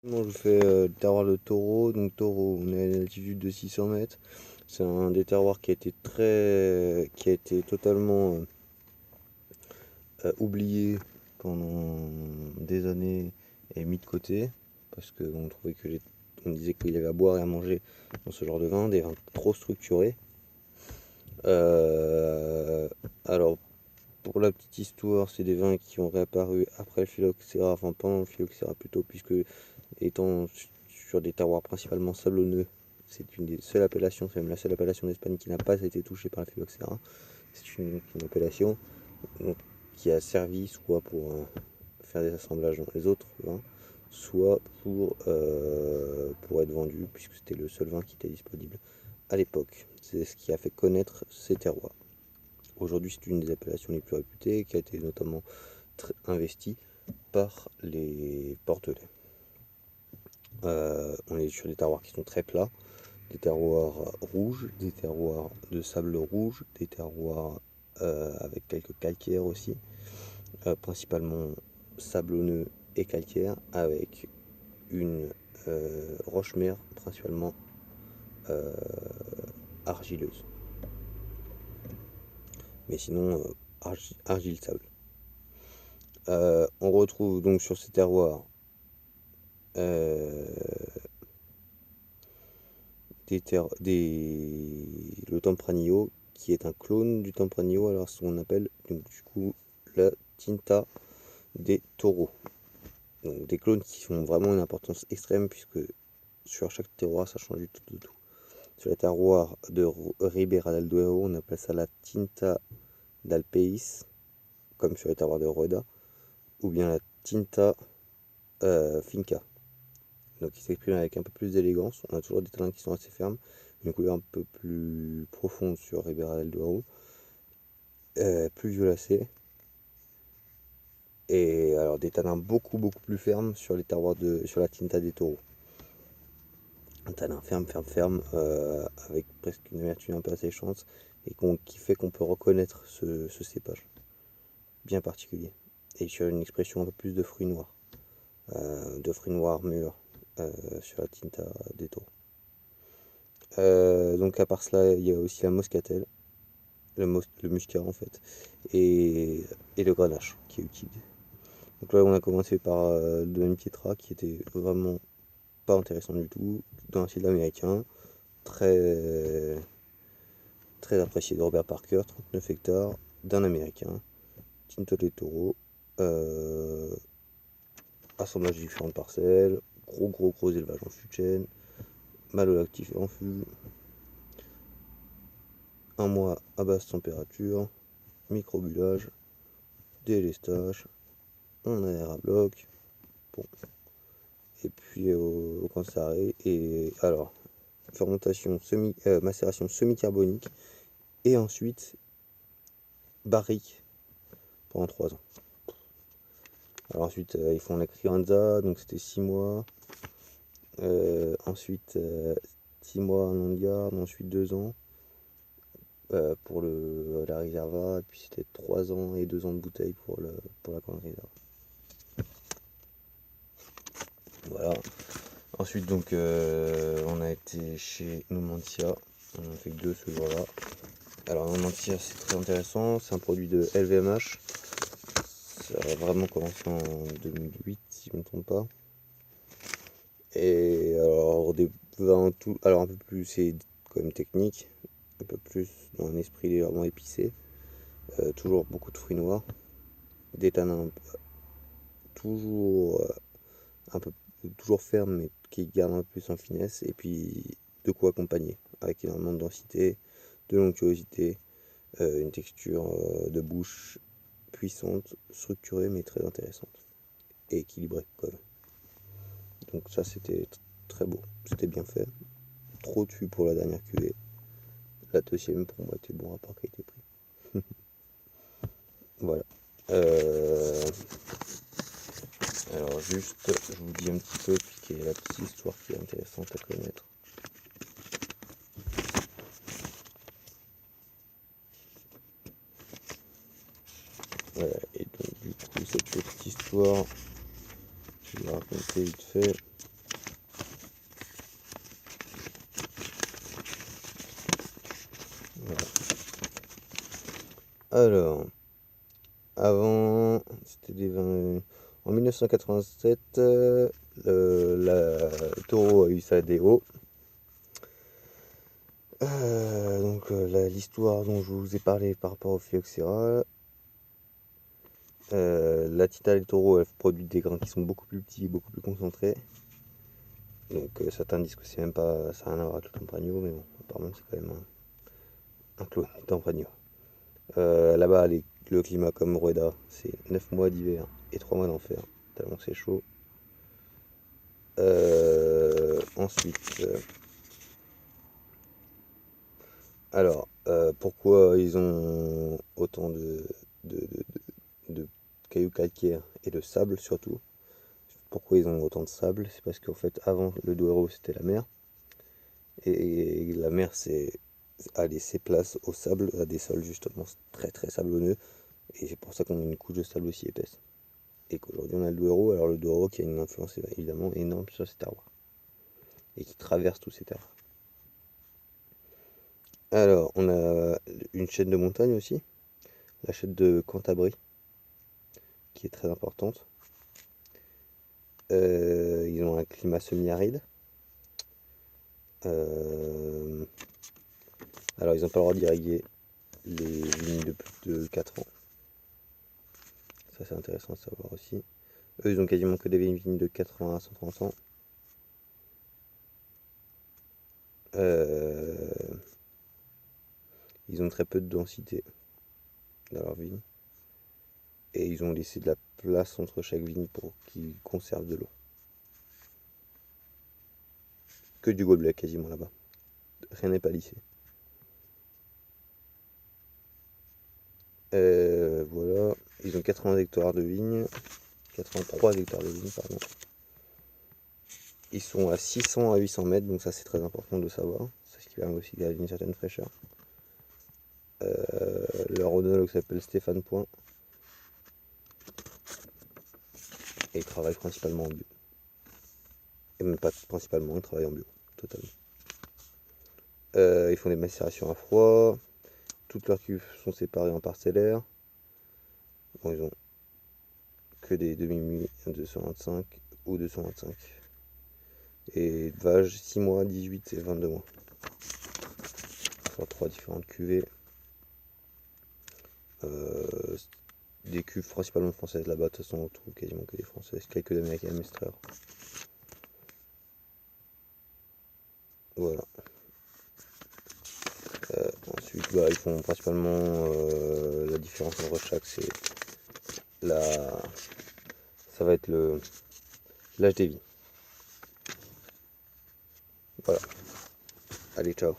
Moi je fais le terroir de Taureau, donc Taureau, on est à une altitude de 600 mètres. C'est un des terroirs qui a été totalement oublié pendant des années et mis de côté, parce qu'on trouvait on disait qu'il y avait à boire et à manger dans ce genre de vin, des vins trop structurés. Euh, alors pour la petite histoire, c'est des vins qui ont réapparu après le phylloxéra, enfin pendant le phylloxéra plutôt, puisque étant sur des terroirs principalement sablonneux, c'est une des seules appellations, c'est même la seule appellation d'Espagne qui n'a pas été touchée par la phylloxéra. C'est une appellation donc, qui a servi soit pour faire des assemblages dans les autres vins, soit pour être vendu, puisque c'était le seul vin qui était disponible à l'époque. C'est ce qui a fait connaître ces terroirs. Aujourd'hui, c'est une des appellations les plus réputées, qui a été notamment investie par les Portelais. On est sur des terroirs qui sont très plats, des terroirs rouges, des terroirs de sable rouge, des terroirs avec quelques calcaires aussi, principalement sablonneux et calcaire, avec une roche-mère principalement euh, argileuse. Mais sinon, argile-sable. On retrouve donc sur ces terroirs euh, le Tempranillo, qui est un clone du Tempranillo, alors ce qu'on appelle donc, du coup la Tinta des Taureaux. Donc des clones qui ont vraiment une importance extrême, puisque sur chaque terroir ça change du tout de tout. Sur les terroirs de Ribera del Duero, on appelle ça la Tinta d'Alpeis, comme sur les terroirs de Rueda, ou bien la Tinta Finca. Donc il s'exprime avec un peu plus d'élégance. On a toujours des tanins qui sont assez fermes, une couleur un peu plus profonde sur Ribera del Duero, plus violacée, et alors des tanins beaucoup plus fermes sur les terroirs sur la Tinta des Taureaux. Un tanin ferme, avec presque une amertume un peu asséchante, et qui fait qu'on peut reconnaître ce cépage bien particulier. Et sur une expression un peu plus de fruits noirs mûrs sur la Tinta des Taureaux. Donc à part cela, il y a aussi la moscatel, le muscat en fait, et le grenache qui est utilisé. Donc là on a commencé par le domaine Pietra, qui était vraiment pas intéressant du tout, dans un style américain, très, très apprécié de Robert Parker, 39 hectares, d'un américain, Tinto des Taureaux, assemblage de différentes parcelles, gros élevage en fût de chêne, malolactif et en fût, un mois à basse température, microbulage, délestage, on aère à bloc, bon, et puis quand ça arrive, et alors, macération semi-carbonique, et ensuite barrique pendant 3 ans. Alors ensuite, ils font la crianza, donc c'était 6 mois. Ensuite, 6 mois en long de garde, ensuite 2 ans pour la Reserva, et puis c'était 3 ans et 2 ans de bouteille pour la grande Reserva. Voilà. Ensuite, donc, on a été chez Numantia, on a fait que 2 ce jour-là. Alors, Numantia, c'est très intéressant, c'est un produit de LVMH. Ça a vraiment commencé en 2008, si je ne me trompe pas. Et alors, des vins tout. Alors, un peu plus, c'est quand même technique, un peu plus dans un esprit légèrement épicé. Toujours beaucoup de fruits noirs, des tanins toujours un peu toujours fermes, mais qui gardent un peu plus en finesse, et puis de quoi accompagner, avec énormément de densité, de l'onctuosité, une texture de bouche puissante, structurée, mais très intéressante, et équilibrée quand même. Donc ça, c'était très beau, c'était bien fait. Trop de fûts pour la dernière cuvée. La deuxième, pour moi, était bon rapport qualité-prix. Voilà. Alors juste, je vous dis un petit peu, puis la petite histoire qui est intéressante à connaître. Voilà, et donc du coup, cette petite histoire, je vais la raconter vite fait. Alors, avant, c'était des vins. En 1987, le taureau a eu sa DO. L'histoire dont je vous ai parlé par rapport au phylloxéra. La Tita et le taureau, elle produit des grains qui sont beaucoup plus petits et beaucoup plus concentrés. Donc certains disent que c'est même pas, ça n'a rien à voir avec le Tempranillo, mais bon, apparemment c'est quand même un clone du Tempranillo. Là-bas, le climat comme Rueda, c'est 9 mois d'hiver et 3 mois d'enfer, tellement c'est chaud. Ensuite, pourquoi ils ont autant de cailloux calcaires et de sable surtout? Pourquoi ils ont autant de sable? C'est parce qu'en fait, avant le Douro, c'était la mer. Et la mer a laissé place au sable, à des sols justement très très sablonneux. Et c'est pour ça qu'on a une couche de sable aussi épaisse. Et qu'aujourd'hui on a le Douro, alors le Douro qui a une influence évidemment énorme sur ces terroirs. Et qui traverse tous ces terroirs. Alors, on a une chaîne de montagne aussi, la chaîne de Cantabrie, qui est très importante. Ils ont un climat semi-aride. Alors, ils n'ont pas le droit d'irriguer les vignes de plus de 4 ans. Ça, c'est intéressant à savoir aussi. Eux, ils ont quasiment que des vignes de 80 à 130 ans. Ils ont très peu de densité dans leur vigne. Et ils ont laissé de la place entre chaque vigne pour qu'ils conservent de l'eau. Que du gobelet quasiment là-bas. Rien n'est pas lissé. Voilà, ils ont 80 hectares de vignes, 83 hectares de vignes, pardon. Ils sont à 600 à 800 mètres, donc ça c'est très important de savoir. C'est ce qui permet aussi de garder une certaine fraîcheur. Leur onologue s'appelle Stéphane Point. Et il travaille principalement en bio. Et même pas principalement, il travaille en bio, totalement. Ils font des macérations à froid. Toutes leurs cuves sont séparées en parcellaires. Bon, ils ont que des demi-muits 225 ou 225. Et vaches 6 mois, 18 et 22 mois. Sur 3 différentes cuvées. Des cuves principalement françaises là-bas, de toute façon on trouve quasiment que des françaises, quelques d'américaines Mestrer. Voilà. Ensuite, ils font principalement la différence entre chaque, c'est ça va être l'âge des vignes. Voilà. Allez, ciao.